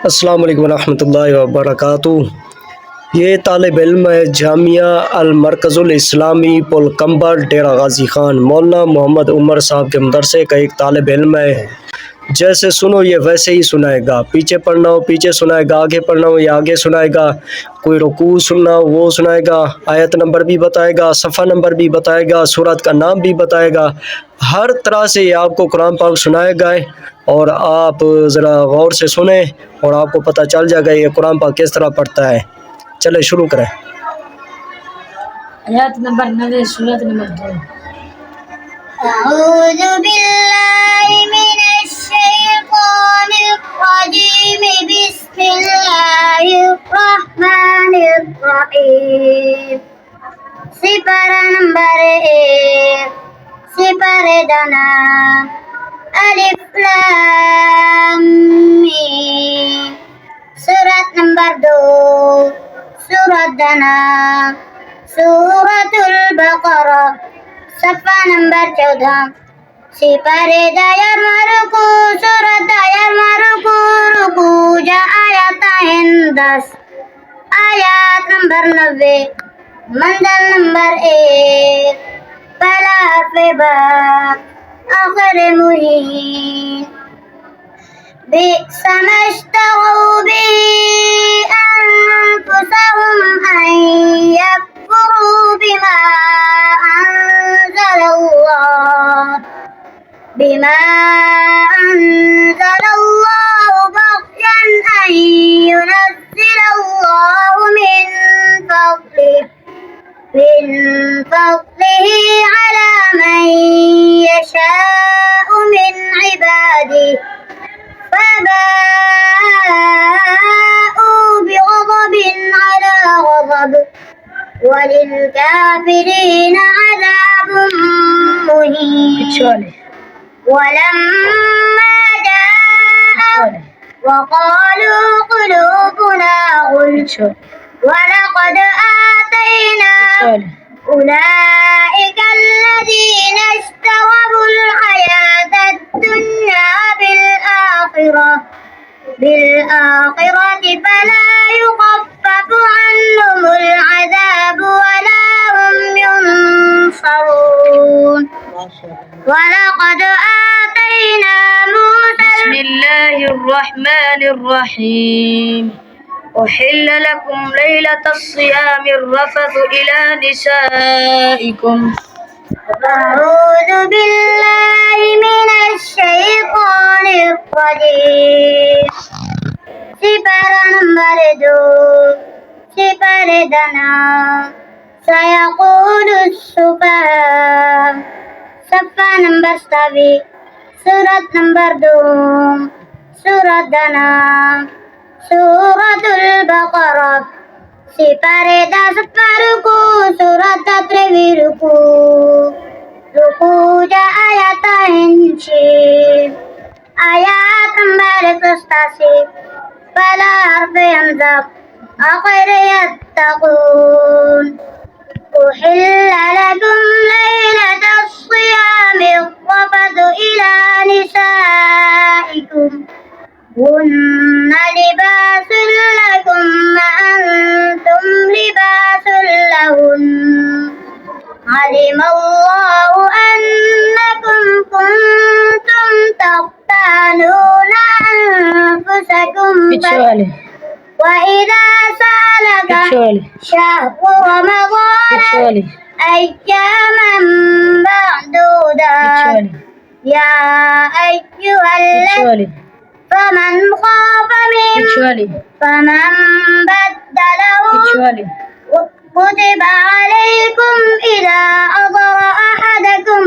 अस्सलाम वालेकुम रहमतुल्लाहि व बरकातुहू। ये तालिब इल्म है जामिया अल मरकज़ुल इस्लामी पुल कंबर डेरा गाजी खान। मौलाना मोहम्मद उमर साहब के मदरसे का एक तालिब इल्म है। जैसे सुनो ये वैसे ही सुनाएगा। पीछे पढ़ना हो पीछे सुनाएगा, आगे पढ़ना हो या आगे सुनाएगा। कोई रुकू सुनना हो वो सुनाएगा, आयत नंबर भी बताएगा, सफ़ा नंबर भी बताएगा, सूरत का नाम भी बताएगा। हर तरह से ये आपको कुरान पाक सुनाएगा और आप ज़रा गौर से सुने और आपको पता चल जाएगा ये कुरान पाक किस तरह पढ़ता है। चले शुरू करें। आयत नंबर 9 सूरत नंबर 2। अऊज़ु बिल्लाहि मिनश शैतानिर रजीम बिस्मिल्लाहिर रहमानिर रहीम। सिपरा नंबर 1 सिपरे दाना अलिफ लाम मीम। सूरत नंबर 2 सूरत दाना सूरतुल बकरा सफ़ा नंबर 14। सिपरे दायर मारुकू सूरत दायर मारुकू रुकू जा आयत 10। आयत नंबर 90 मंदल नंबर 1 पहला हर्फ़ बा आखिर मुहीन। बि'स मश्तगौ बिही अनफुसहुम अन यकफुरू बिमा अंज़लल्लाहु बग़यन अन युनज़्ज़िलल्लाहु मिन फ़ज़लिही अला मन यशाअु मिन इबादिही फ़बाअू बिग़ज़बिन अला ग़ज़ब वलिलकाफ़िरीन अज़ाबुम मुहीन। वलम्मा जाअहुम वक़ालू क़ुलूबुना गुल्फ़ वलक़द आतैना उलाइका अल्लज़ीना इश्तरवुल हयातद दुन्या बिल-आखिरति फला युख़फ़फ़ु अन्हुमुल अज़ाब वला हुम युनصرون। वलक़द आतैना मूसा बिस्मिल्लाहिर्रहमानिर्रहीम। उहिल्ल लकुम लैलतस सियामिर रफ़थु इला निसाइकुम। अऊज़ु बिल्लाहि मिनश शैतानिर रजीम। सिपरा नंबर 2 सिपरे दाना सयक़ूलुस सुफ़हा सफ़ा नंबर 27। सूरत नंबर 2 सूरत दाना सूरतुल बकरा सिपरे 10 रुकू सूरत 13 रुकू रुकू जा आयत 6। आयत नंबर 87 पहला हर्फ़ हमज़ा आखिर यत्तक़ून। उहिल्ल लकुम लैलतस सियामिर रफ़थु इला निसाइकुम हुन्ना लिबासुल लकुम व अंतुम लिबासुल लहुन्न। अलिमल्लाहु अन्नकुम कुंतुम तख्तानूना अनफुसकुम وإذا سألك شهر رمضان أياما معدودات يا أيها الذين فمن خاف فمن بدله كتب عليكم إذا حضر أحدكم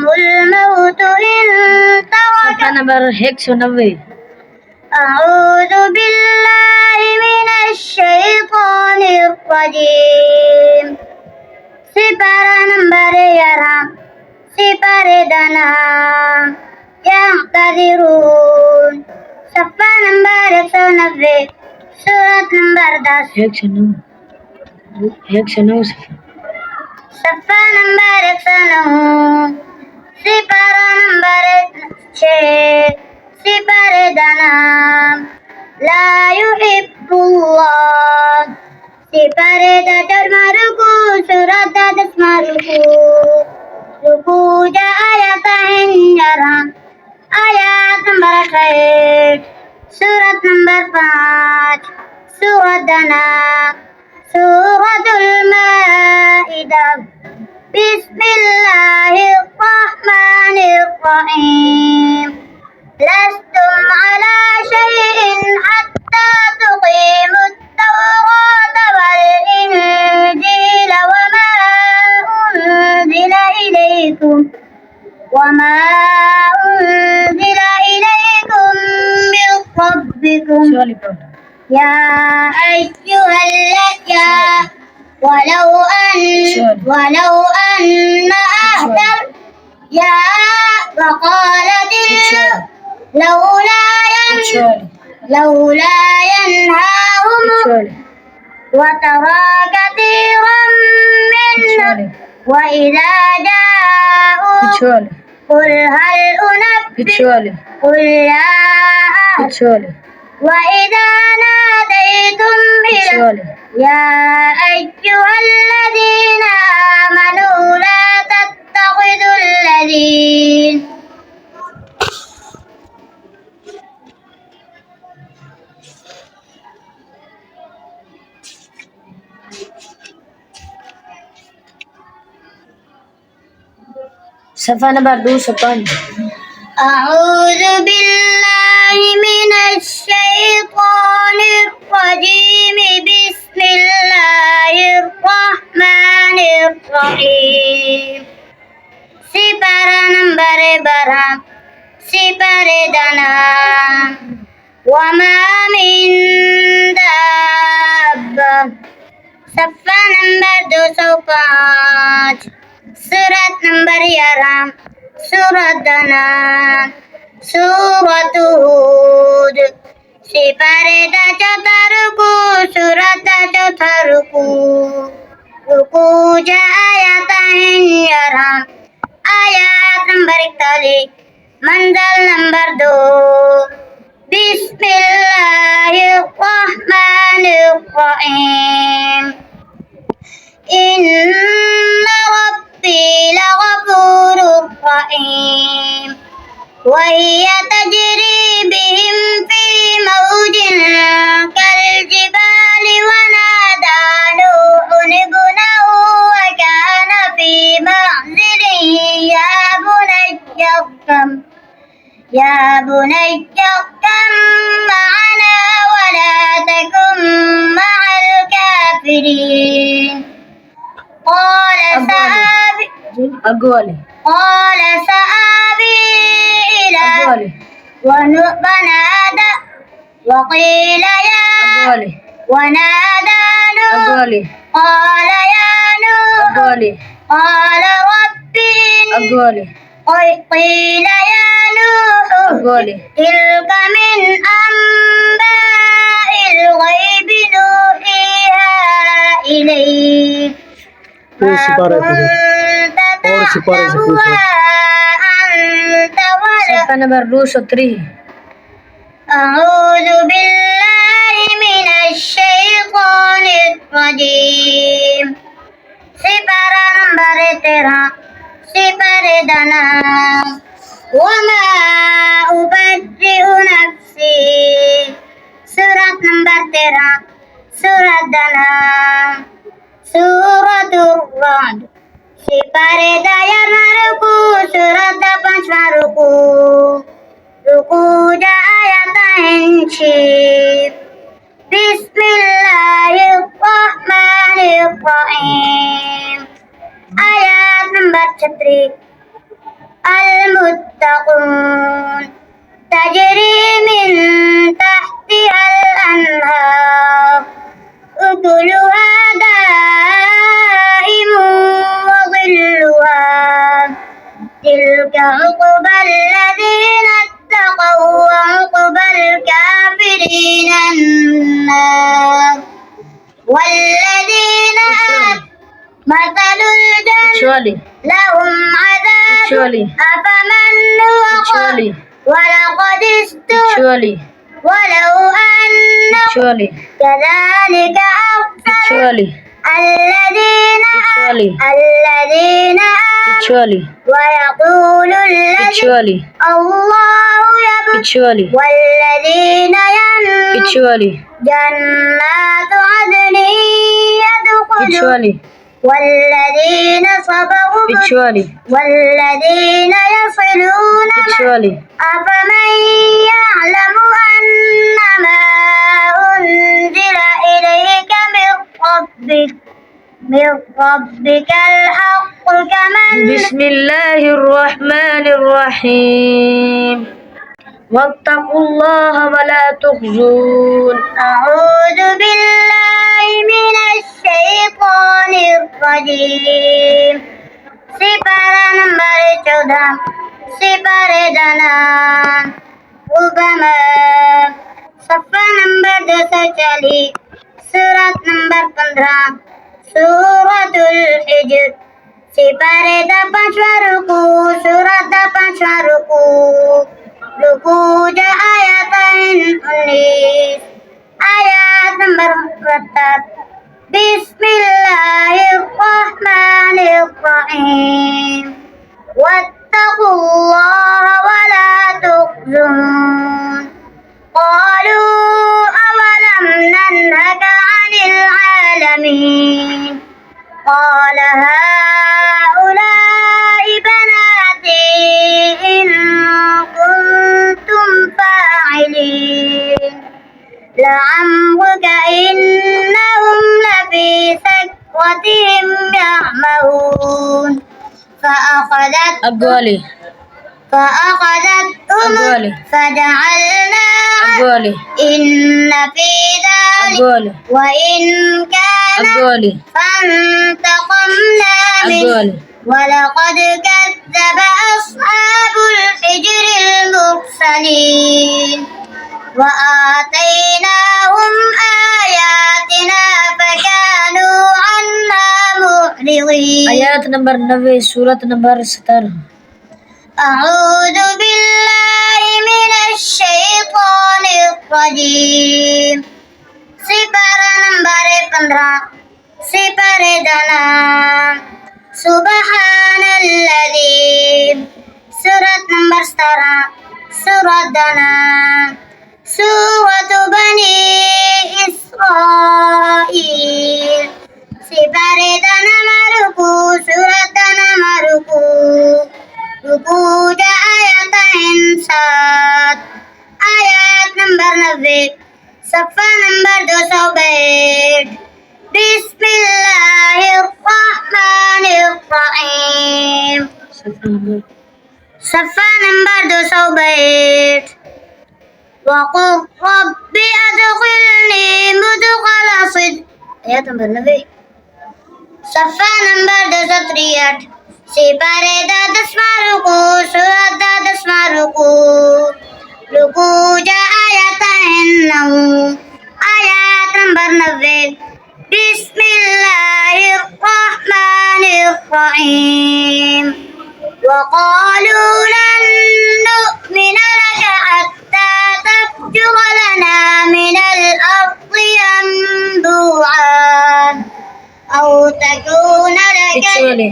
الموت إن ترك नंबर 190। أعوذ بالله من الشيطان الرجيم। सिपरा नंबर 11 सिपरे दाना यअ्तज़िरून सफ़ा नंबर 190 सूरत नंबर 10 109 सफ़ा नंबर 109 सिपरा नंबर 6 دنام لا يحب الله سفر دجر ركو سورة دسمة ركو جاء آيات هنجرام آيات نمبر 8 سورة نمبر 5 سورة دنام سورة المائدة بسم الله الرحمن الرحيم لستم على شيء حتى تقيموا التوراة والإنجيل وما أنزل إليكم من ربكم يا أيها الذين ولو أن أهل يا وقالت لولا ينهاهم وترى كثيرا منهم وإذا جاءوا قل هل أنبئكم قل لا وإذا ناديتم إلى يا أيها الذين آمنوا لا تتخذوا الذين صفحة نمبر 205 أعوذ بالله من الشيطان الرجيم بسم الله الرحمن الرحيم سفر نمبر 12 سفر دنام وما من دابة صفحة نمبر 205 سورة نمبر 11 سورة دنام سورة هود سفر دجا ركو سورة دجا ركو جاء آيات هنجرام آيات نمبر 41 منزل نمبر 2 بسم الله الرحمن الرحيم إن ربي لغفور رحيم وهي تجري بهم في موج كالجبال ونادى نوح ابنه وكان في معزل يا بني اركب معنا ولا تكن مع الكافرين قال سآبي إلى ونادى وقيل يا ونادى نوح قال يا نوح قال رب قيل يا نوح تلك من أنباء الغيب نوحيها إليك ما كنت تعلمها أنت ولا صفحة نمبر 203 أعوذ بالله من الشيطان الرجيم سفر نمبر 13 سفر دنام وما أبرئ نفسي سورة نمبر 13 سورة دنام سورة الرعد سفر داير ركو سورة 5 ركو جاء آيات هنشيب بسم الله الرحمن الرحيم آيات نمبر 3 المتقون تجري من تحتها الأنهار أكلها دائم وظلها تلك عقبى الذين اتقوا وعقبى الكافرين النار والذين مثل الجنة لهم عذاب أفمن هو ولقد Actually. ولو أنهم Actually. كذلك أرسل Actually. الذين Actually. الذين آمنوا Actually. ويقول الذين Actually. الله يبدو Actually. والذين ينفقون Actually. جنات عدن يدخلون Actually. والذين صبروا Actually. والذين يصلون Actually. أفمن يعلم أنما أنزل إليك من ربك الحق كمن بسم الله الرحمن الرحيم. واتقوا الله ولا تخزون. أعوذ بالله من الشيطان الرجيم سپارہ نمبر 14 سپارہ دنا صفحہ نمبر 240 سورت نمبر 15 سورت الحجر سپارہ دا 5واں رکوع سورت دا 5واں رکوع جا آیات 19 آیات نمبر 70 بسم الله الرحمن الرحيم واتقوا الله ولا تخزون قالوا أولم ننهك عن العالمين قال هؤلاء بناتي إن كنتم فاعلين لعمرك إنهم لفي سكرتهم يعمهون أقوالي. فأخذتهم أقوالي. فجعلنا أقوالي. إن في ذلك أقوالي. وإن كان أقوالي. فانتقمنا منه أقوالي. ولقد كذب أصحاب الحجر المرسلين وآتيناهم آياتنا فكانوا عنها معرضين آیات نمبر 90 سورت نمبر 70. أعوذ بالله من الشيطان الرجيم سپارہ نمبر 15 سپارہ دنا سبحان الذي سورت نمبر 17 سورت دنا سورة بني إسرائيل سپارہ دنا مرکو سورت دنا رکوع جا آیات 7 آیات نمبر 90 صفحہ نمبر 262 بسم الله الرحمن الرحيم صفحہ نمبر 262 وقل رب أدخلني مدخل صدق آیات نمبر 90 صفحہ نمبر 263 سپارہ دا 10واں رکوع سورت دا 10واں رکوع جا آیات 9 آیات نمبر 90 بسم الله الرحمن الرحيم وقالوا لن نؤمن لك حتى تفجر لنا من الأرض ينبوعا أو تكون لك Actually.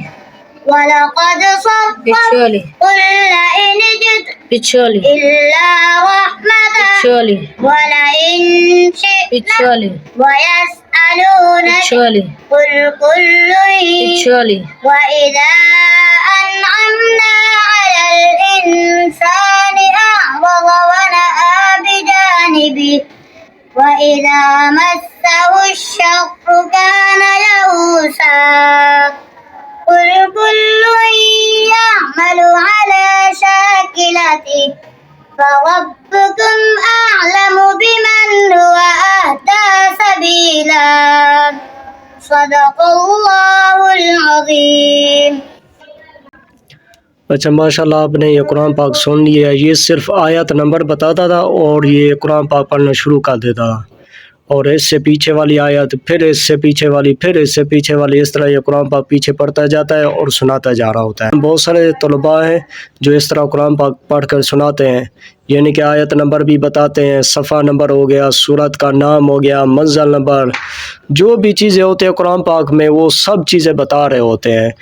ولقد صفت Actually. قل لئن جئت Actually. إلا رحمة Actually. ولئن شئنا Actually. ويسألونك Actually. قل كل Actually. وإذا أنعمنا على الإنسان أعرض ونأى بجانبه وإذا مسه الشر كان يئوسا قل كل يعمل على شاكلته فربكم أعلم بمن هو أهدى سبيلا صدق الله العظيم अच्छा माशाल्लाह आपने ये कुरान पाक सुन लिया। ये सिर्फ आयत नंबर बताता था और ये कुरान पाक पढ़ना शुरू कर देता था और इससे पीछे वाली आयत, फिर इससे पीछे वाली, फिर इससे पीछे वाली, इस तरह ये कुरान पाक पीछे पढ़ता जाता है और सुनाता जा रहा होता है। बहुत सारे तलबा हैं जो इस तरह कुरान पाक पढ़ कर सुनाते हैं, यानी कि आयत नंबर भी बताते हैं, सफ़ा नंबर हो गया, सूरत का नाम हो गया, मंज़िल नंबर, जो भी चीज़ें होती हैं कुरान पाक में वो सब चीज़ें बता रहे होते हैं।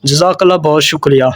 जज़ाकल्लाह, बहुत शुक्रिया।